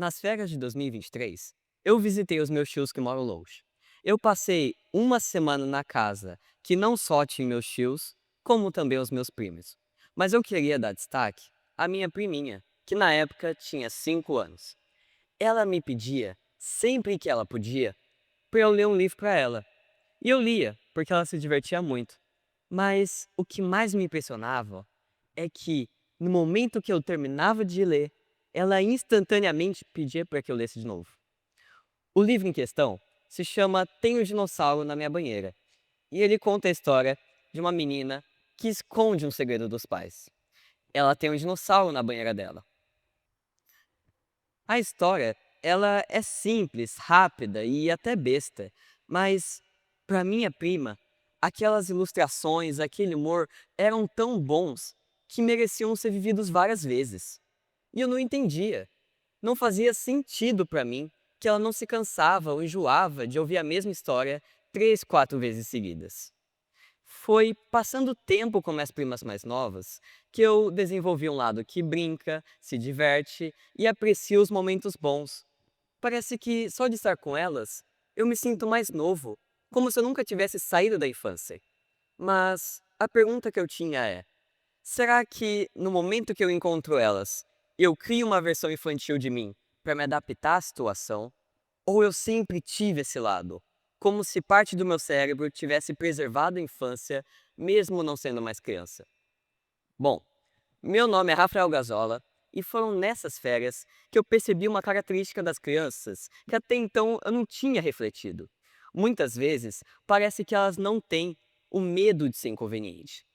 Nas férias de 2023, eu visitei os meus tios que moram longe. Eu passei uma semana na casa que não só tinha meus tios, como também os meus primos. Mas eu queria dar destaque à minha priminha, que na época tinha 5 anos. Ela me pedia, sempre que ela podia, para eu ler um livro para ela. E eu lia, porque ela se divertia muito. Mas o que mais me impressionava é que, no momento que eu terminava de ler, ela instantaneamente pedia para que eu lesse de novo. O livro em questão se chama Tem um Dinossauro na Minha Banheira, e ele conta a história de uma menina que esconde um segredo dos pais. Ela tem um dinossauro na banheira dela. A história, ela é simples, rápida e até besta, mas para minha prima, aquelas ilustrações, aquele humor eram tão bons que mereciam ser vividos várias vezes. E eu não entendia. Não fazia sentido para mim que ela não se cansava ou enjoava de ouvir a mesma história 3, 4 vezes seguidas. Foi passando tempo com minhas primas mais novas que eu desenvolvi um lado que brinca, se diverte e aprecia os momentos bons. Parece que só de estar com elas, eu me sinto mais novo, como se eu nunca tivesse saído da infância. Mas a pergunta que eu tinha é: será que no momento que eu encontro elas, eu crio uma versão infantil de mim para me adaptar à situação? Ou eu sempre tive esse lado, como se parte do meu cérebro tivesse preservado a infância, mesmo não sendo mais criança? Bom, meu nome é Rafael Gazola e foram nessas férias que eu percebi uma característica das crianças que até então eu não tinha refletido. Muitas vezes parece que elas não têm o medo de ser inconveniente.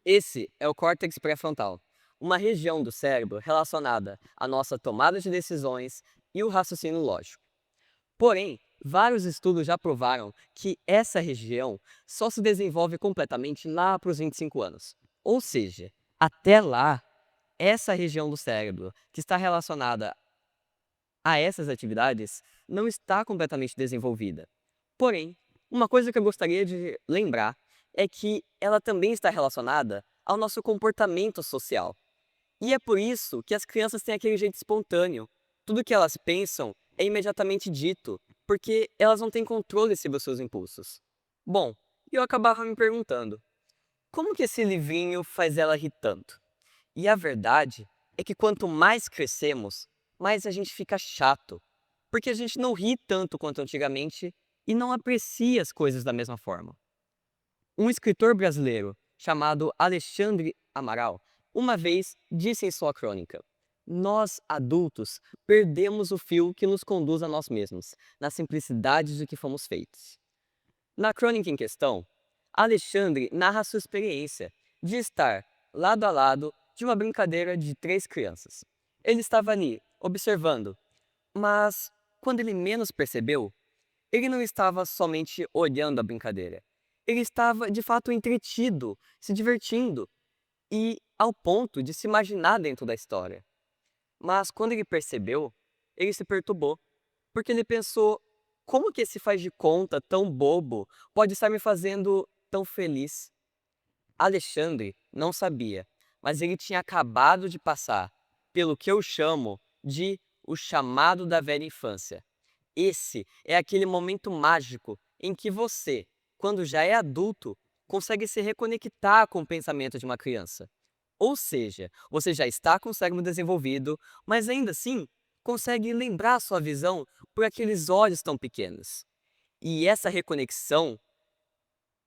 Esse é o córtex pré-frontal, uma região do cérebro relacionada à nossa tomada de decisões e o raciocínio lógico. Porém, vários estudos já provaram que essa região só se desenvolve completamente lá para os 25 anos. Ou seja, até lá, essa região do cérebro que está relacionada a essas atividades não está completamente desenvolvida. Porém, uma coisa que eu gostaria de lembrar é que ela também está relacionada ao nosso comportamento social. E é por isso que as crianças têm aquele jeito espontâneo. Tudo que elas pensam é imediatamente dito, porque elas não têm controle sobre os seus impulsos. Bom, eu acabava me perguntando, como que esse livrinho faz ela rir tanto? E a verdade é que quanto mais crescemos, mais a gente fica chato, porque a gente não ri tanto quanto antigamente e não aprecia as coisas da mesma forma. Um escritor brasileiro chamado Alexandre Amaral uma vez disse em sua crônica: nós, adultos, perdemos o fio que nos conduz a nós mesmos, na simplicidade de que fomos feitos. Na crônica em questão, Alexandre narra sua experiência de estar lado a lado de uma brincadeira de 3 crianças. Ele estava ali, observando, mas quando ele menos percebeu, ele não estava somente olhando a brincadeira. Ele estava, de fato, entretido, se divertindo e ao ponto de se imaginar dentro da história. Mas quando ele percebeu, ele se perturbou, porque ele pensou: como que esse faz de conta tão bobo pode estar me fazendo tão feliz? Alexandre não sabia, mas ele tinha acabado de passar pelo que eu chamo de o chamado da velha infância. Esse é aquele momento mágico em que você, quando já é adulto, consegue se reconectar com o pensamento de uma criança. Ou seja, você já está com o cérebro desenvolvido, mas ainda assim consegue lembrar sua visão por aqueles olhos tão pequenos. E essa reconexão,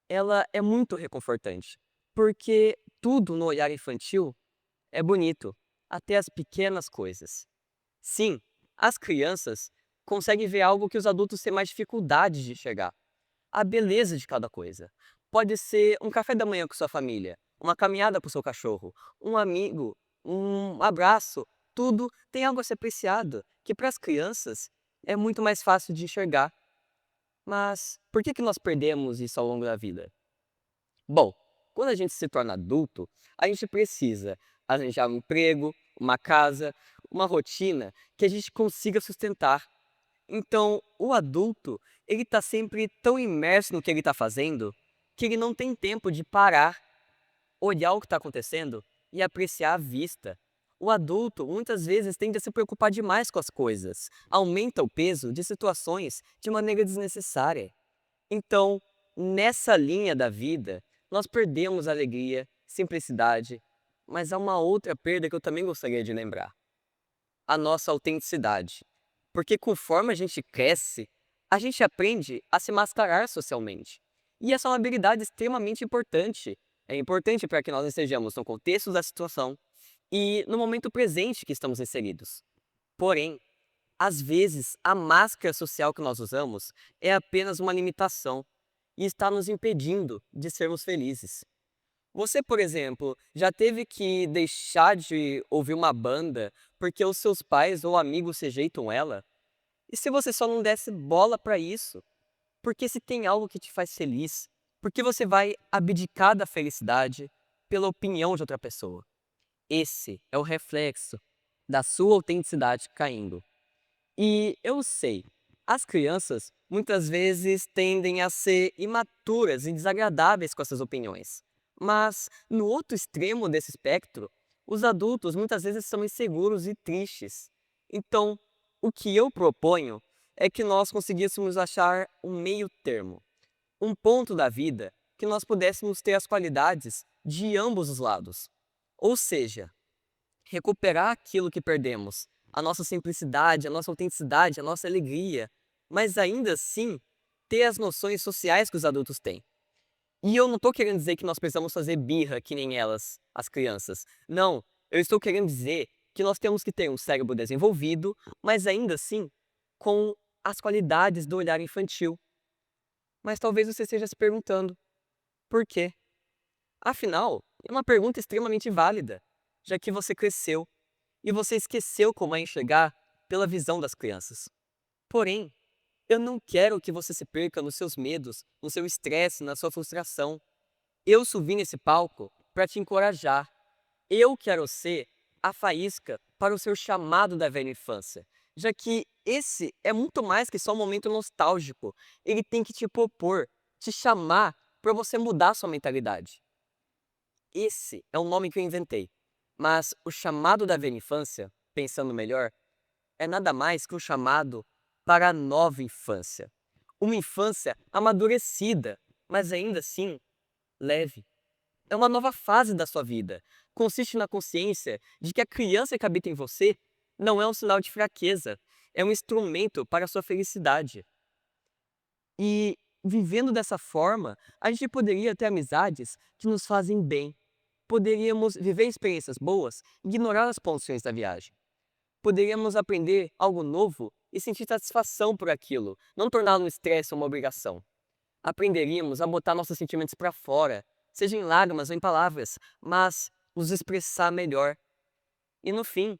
ela é muito reconfortante, porque tudo no olhar infantil é bonito, até as pequenas coisas. Sim, as crianças conseguem ver algo que os adultos têm mais dificuldade de enxergar. A beleza de cada coisa. Pode ser um café da manhã com sua família, uma caminhada com o seu cachorro, um amigo, um abraço. Tudo tem algo a ser apreciado, que para as crianças é muito mais fácil de enxergar. Mas por que nós perdemos isso ao longo da vida? Bom, quando a gente se torna adulto, a gente precisa arranjar um emprego, uma casa, uma rotina que a gente consiga sustentar. Então, o adulto, ele está sempre tão imerso no que ele está fazendo, que ele não tem tempo de parar, olhar o que está acontecendo e apreciar a vista. O adulto muitas vezes tende a se preocupar demais com as coisas, aumenta o peso de situações de maneira desnecessária. Então, nessa linha da vida, nós perdemos alegria, simplicidade, mas há uma outra perda que eu também gostaria de lembrar: a nossa autenticidade. Porque conforme a gente cresce, a gente aprende a se mascarar socialmente. E essa é uma habilidade extremamente importante. É importante para que nós estejamos no contexto da situação e no momento presente que estamos inseridos. Porém, às vezes, a máscara social que nós usamos é apenas uma limitação e está nos impedindo de sermos felizes. Você, por exemplo, já teve que deixar de ouvir uma banda porque os seus pais ou amigos rejeitam ela? E se você só não desse bola para isso? Porque se tem algo que te faz feliz, por que você vai abdicar da felicidade pela opinião de outra pessoa? Esse é o reflexo da sua autenticidade caindo. E eu sei, as crianças muitas vezes tendem a ser imaturas e desagradáveis com essas opiniões. Mas, no outro extremo desse espectro, os adultos muitas vezes são inseguros e tristes. Então, o que eu proponho é que nós conseguíssemos achar um meio termo, um ponto da vida que nós pudéssemos ter as qualidades de ambos os lados. Ou seja, recuperar aquilo que perdemos, a nossa simplicidade, a nossa autenticidade, a nossa alegria, mas ainda assim ter as noções sociais que os adultos têm. E eu não estou querendo dizer que nós precisamos fazer birra que nem elas, as crianças. Não, eu estou querendo dizer que nós temos que ter um cérebro desenvolvido, mas ainda assim com as qualidades do olhar infantil. Mas talvez você esteja se perguntando, por quê? Afinal, é uma pergunta extremamente válida, já que você cresceu e você esqueceu como é enxergar pela visão das crianças. Porém, eu não quero que você se perca nos seus medos, no seu estresse, na sua frustração. Eu subi nesse palco para te encorajar. Eu quero ser a faísca para o seu chamado da velha infância, já que esse é muito mais que só um momento nostálgico. Ele tem que te propor, te chamar para você mudar sua mentalidade. Esse é um nome que eu inventei, mas o chamado da velha infância, pensando melhor, é nada mais que um chamado para a nova infância. Uma infância amadurecida, mas ainda assim leve. É uma nova fase da sua vida. Consiste na consciência de que a criança que habita em você não é um sinal de fraqueza, é um instrumento para a sua felicidade. E vivendo dessa forma, a gente poderia ter amizades que nos fazem bem. Poderíamos viver experiências boas e ignorar as poluições da viagem. Poderíamos aprender algo novo e sentir satisfação por aquilo, não torná-lo um estresse ou uma obrigação. Aprenderíamos a botar nossos sentimentos para fora, seja em lágrimas ou em palavras, mas os expressar melhor. E no fim,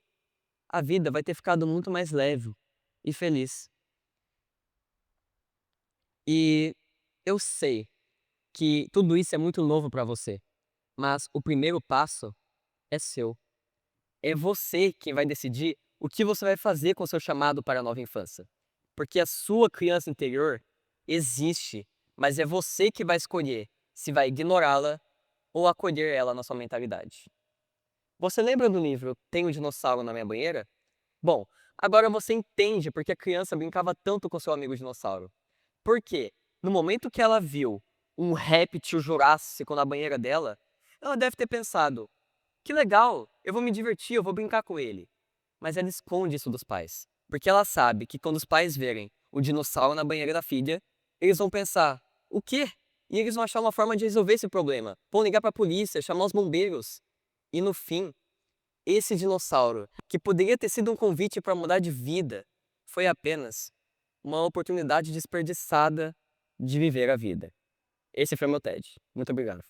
a vida vai ter ficado muito mais leve e feliz. E eu sei que tudo isso é muito novo para você, mas o primeiro passo é seu. É você quem vai decidir o que você vai fazer com o seu chamado para a nova infância. Porque a sua criança interior existe, mas é você que vai escolher se vai ignorá-la ou acolher ela na sua mentalidade. Você lembra do livro Tem um Dinossauro na Minha Banheira? Bom, agora você entende porque a criança brincava tanto com seu amigo dinossauro. Porque no momento que ela viu um réptil jurássico na banheira dela, ela deve ter pensado: que legal, eu vou me divertir, eu vou brincar com ele. Mas ela esconde isso dos pais, porque ela sabe que quando os pais verem o dinossauro na banheira da filha, eles vão pensar: o quê? E eles vão achar uma forma de resolver esse problema. Vão ligar para a polícia, chamar os bombeiros. E no fim, esse dinossauro, que poderia ter sido um convite para mudar de vida, foi apenas uma oportunidade desperdiçada de viver a vida. Esse foi meu TED. Muito obrigado.